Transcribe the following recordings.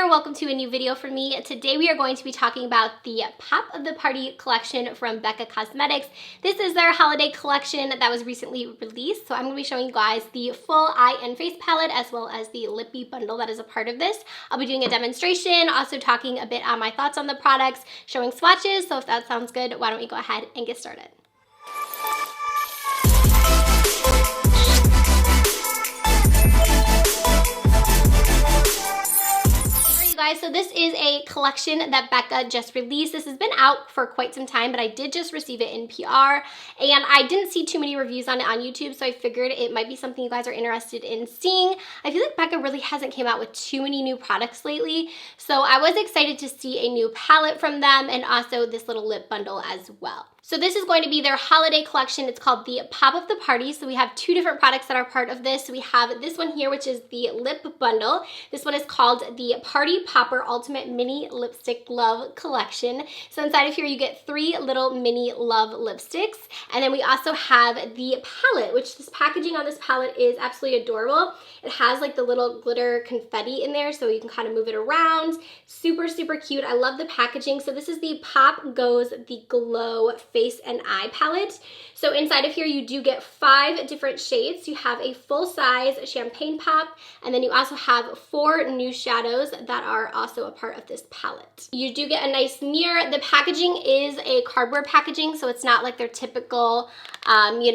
there, welcome to a new video from me. Today we are going to be talking about the Pop of the Party collection from Becca Cosmetics. This is their holiday collection that was recently released, so I'm going to be showing you guys the full eye and face palette as well as the lippy bundle that is a part of this. I'll be doing a demonstration, also talking a bit on my thoughts on the products, showing swatches, so if that sounds good, why don't we go ahead and get started. Guys, so this is a collection that Becca just released. This has been out for quite some time, but I did just receive it in PR, and I didn't see too many reviews on it on YouTube, so I figured it might be something you guys are interested in seeing. I feel like Becca really hasn't came out with too many new products lately, so I was excited to see a new palette from them and also this little lip bundle as well. So this is going to be their holiday collection. It's called the Pop of the Party. So we have two different products that are part of this. We have this one here, which is the lip bundle. This one is called the Party Popper Ultimate Mini Lipstick Love Collection. So inside of here, you get 3 little mini love lipsticks. And then we also have the palette, which this packaging on this palette is absolutely adorable. It has like the little glitter confetti in there, so you can kind of move it around. Super, super cute. I love the packaging. So this is the Pop Goes the Glow Face and Eye palette. So inside of here you do get 5 different shades. You have a full-size champagne pop, and then you also have 4 nude shadows that are also a part of this palette. You do get a nice mirror. The packaging is a cardboard packaging, so it's not like their typical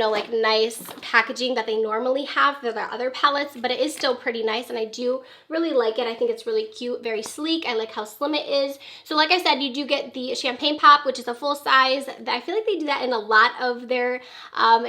like nice packaging that they normally have for their other palettes, but it is still pretty nice, and I do really like it. I think it's really cute, very sleek. I like how slim it is. So like I said, you do get the champagne pop, which is a full size. I feel like they do that in a lot of their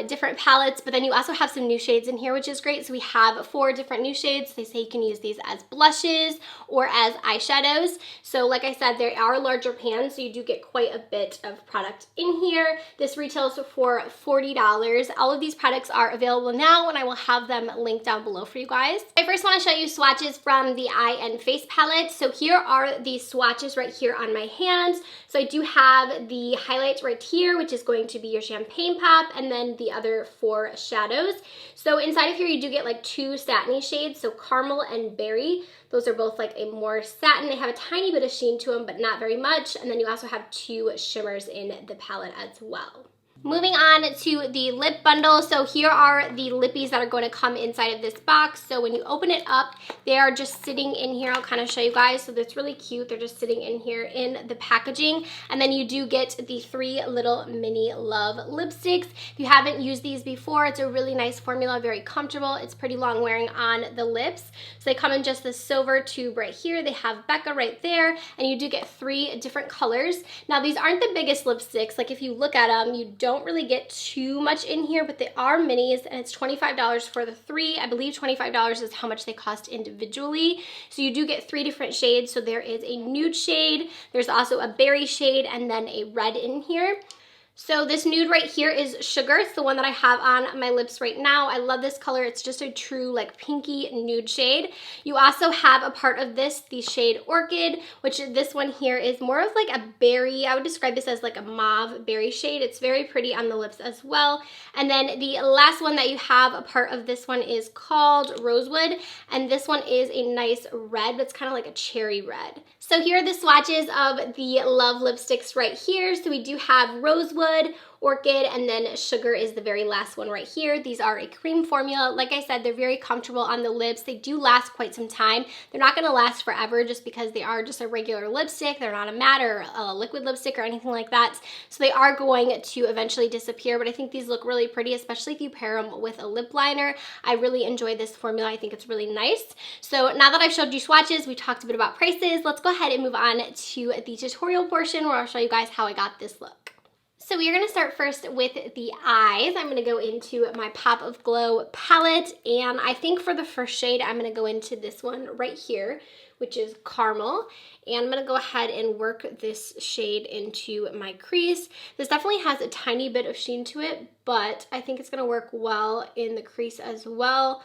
different palettes, but then you also have some new shades in here, which is great. So we have 4 different new shades. They say you can use these as blushes or as eyeshadows. So like I said, there are larger pans, so you do get quite a bit of product in here. This retails for $40. All of these products are available now, and I will have them linked down below for you guys. I first want to show you swatches from the eye and face palette. So here are the swatches right here on my hand. So I do have the highlights right here, which is going to be your champagne pop, and then the other 4 shadows. So inside of here you do get like 2 satiny shades, so caramel and berry. Those are both like a more satin. They have a tiny bit of sheen to them, but not very much. And then you also have 2 shimmers in the palette as well. Moving on to the lip bundle. So here are the lippies that are going to come inside of this box. So when you open it up, they are just sitting in here. I'll kind of show you guys. So that's really cute. They're just sitting in here in the packaging. And then you do get the 3 little mini love lipsticks. If you haven't used these before, it's a really nice formula, very comfortable. It's pretty long wearing on the lips. So they come in just this silver tube right here. They have Becca right there, and you do get 3 different colors. Now these aren't the biggest lipsticks. Like if you look at them, you don't really get too much in here, but they are minis, and it's $25 for the 3. I believe $25 is how much they cost individually. So you do get 3 different shades. So there is a nude shade, there's also a berry shade, and then a red in here. So this nude right here is Sugar. It's the one that I have on my lips right now. I love this color. It's just a true like pinky nude shade. You also have a part of this, the shade Orchid, which this one here is more of like a berry. I would describe this as like a mauve berry shade. It's very pretty on the lips as well. And then the last one that you have a part of this one is called Rosewood, and this one is a nice red, but it's kind of like a cherry red. So here are the swatches of the love lipsticks right here. So we do have Rosewood, Orchid, and then Sugar is the very last one right here. These are a cream formula. Like I said, they're very comfortable on the lips. They do last quite some time. They're not gonna last forever just because they are just a regular lipstick. They're not a matte or a liquid lipstick or anything like that. So they are going to eventually disappear, but I think these look really pretty, especially if you pair them with a lip liner. I really enjoy this formula. I think it's really nice. So now that I've showed you swatches, we talked a bit about prices. Let's go ahead and move on to the tutorial portion where I'll show you guys how I got this look. So we are going to start first with the eyes. I'm going to go into my Pop of Glow palette, and I think for the first shade I'm going to go into this one right here, which is Caramel, and I'm going to go ahead and work this shade into my crease. This definitely has a tiny bit of sheen to it, but I think it's going to work well in the crease as well.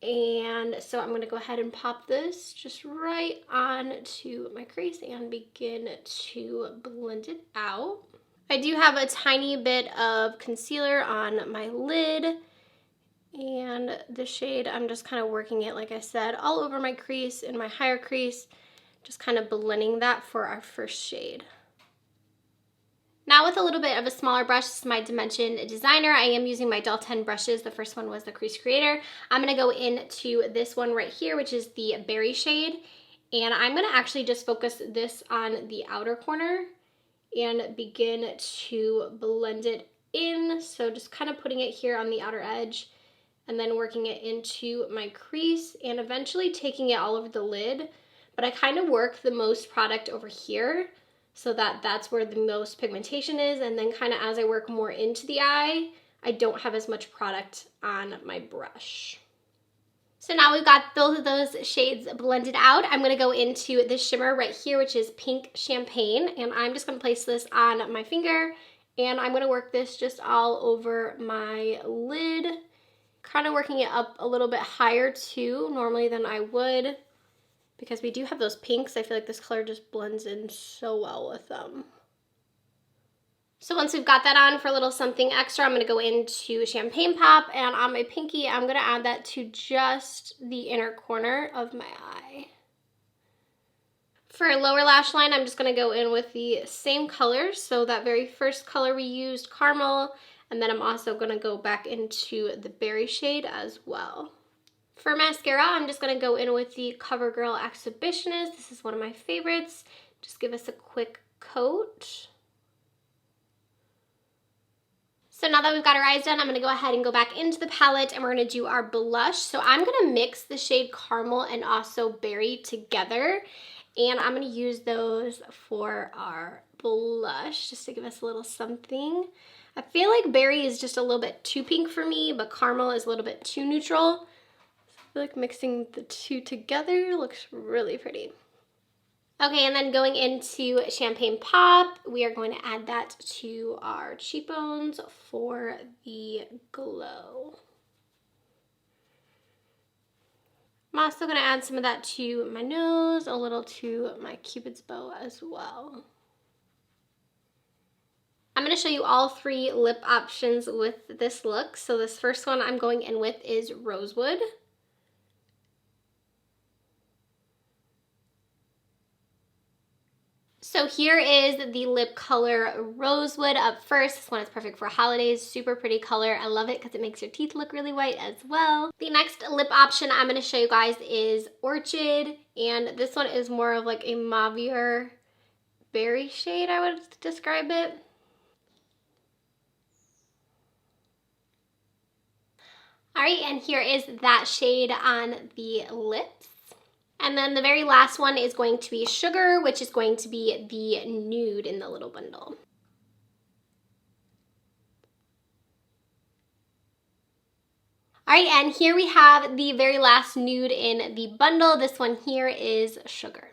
And so I'm going to go ahead and pop this just right onto my crease and begin to blend it out. I do have a tiny bit of concealer on my lid, and the shade, I'm just kind of working it, like I said, all over my crease, in my higher crease, Just kind of blending that for our first shade. Now with a little bit of a smaller brush, this is my Dimension Designer. I am using my Del 10 brushes. The first one was the Crease Creator. I'm gonna go into this one right here, which is the Berry shade. And I'm gonna actually just focus this on the outer corner and begin to blend it in. So just kind of putting it here on the outer edge and then working it into my crease and eventually taking it all over the lid. But I kind of work the most product over here so that that's where the most pigmentation is, and then kind of as I work more into the eye, I don't have as much product on my brush. So now we've got both of those shades blended out. I'm gonna go into this shimmer right here, which is Pink Champagne, and I'm just gonna place this on my finger, and I'm gonna work this just all over my lid, kind of working it up a little bit higher too, normally than I would, because we do have those pinks. I feel like this color just blends in so well with them. So once we've got that on for a little something extra, I'm gonna go into Champagne Pop, and on my pinky, I'm gonna add that to just the inner corner of my eye. For a lower lash line, I'm just gonna go in with the same color. So that very first color we used, Caramel, and then I'm also gonna go back into the Berry shade as well. For mascara, I'm just gonna go in with the CoverGirl Exhibitionist. This is one of my favorites. Just give us a quick coat. So now that we've got our eyes done, I'm gonna go ahead and go back into the palette and we're gonna do our blush. So I'm gonna mix the shade Caramel and also Berry together. And I'm gonna use those for our blush, just to give us a little something. I feel like Berry is just a little bit too pink for me, but Caramel is a little bit too neutral. I feel like mixing the two together looks really pretty. Okay, and then going into Champagne Pop, we are going to add that to our cheekbones for the glow. I'm also going to add some of that to my nose, a little to my Cupid's bow as well. I'm going to show you all three lip options with this look. So this first one I'm going in with is Rosewood. So here is the lip color Rosewood up first. This one is perfect for holidays, super pretty color. I love it because it makes your teeth look really white as well. The next lip option I'm gonna show you guys is Orchid, and this one is more of like a mauvier berry shade, I would describe it. All right, and here is that shade on the lips. And then the very last one is going to be Sugar, which is going to be the nude in the little bundle. All right, and here we have the very last nude in the bundle. This one here is Sugar.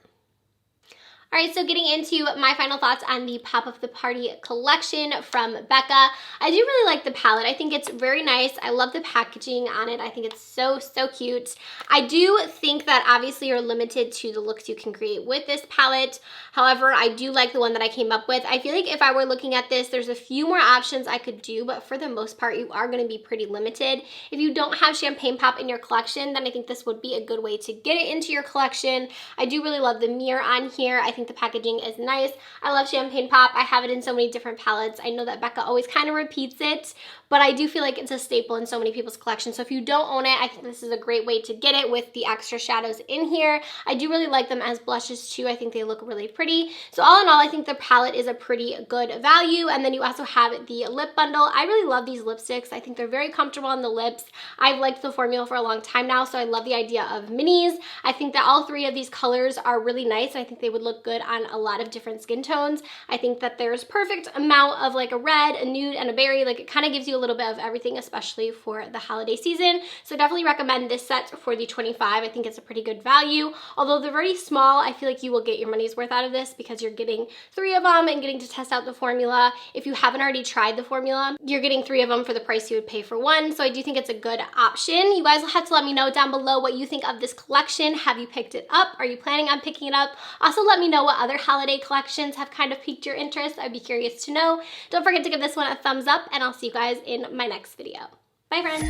All right, so getting into my final thoughts on the Pop of the Party collection from Becca. I do really like the palette. I think it's very nice. I love the packaging on it. I think it's so, so cute. I do think that obviously you're limited to the looks you can create with this palette. However, I do like the one that I came up with. I feel like if I were looking at this, there's a few more options I could do, but for the most part, you are gonna be pretty limited. If you don't have Champagne Pop in your collection, then I think this would be a good way to get it into your collection. I do really love the mirror on here. I think the packaging is nice. I love Champagne Pop. I have it in so many different palettes. I know that Becca always kind of repeats it, but I do feel like it's a staple in so many people's collections. So if you don't own it, I think this is a great way to get it with the extra shadows in here. I do really like them as blushes too. I think they look really pretty. So all in all, I think the palette is a pretty good value. And then you also have the lip bundle. I really love these lipsticks. I think they're very comfortable on the lips. I've liked the formula for a long time now, so I love the idea of minis. I think that all three of these colors are really nice. I think they would look good on a lot of different skin tones. I think that there's perfect amount of like a red, a nude, and a berry. Like it kind of gives you a little bit of everything, especially for the holiday season. So definitely recommend this set for the 25. I think it's a pretty good value. Although they're very small, I feel like you will get your money's worth out of this because you're getting 3 of them and getting to test out the formula. If you haven't already tried the formula, you're getting 3 of them for the price you would pay for 1. So I do think it's a good option. You guys will have to let me know down below what you think of this collection. Have you picked it up? Are you planning on picking it up? Also, let me know what other holiday collections have kind of piqued your interest. I'd be curious to know. Don't forget to give this one a thumbs up, and I'll see you guys in my next video. Bye, friends.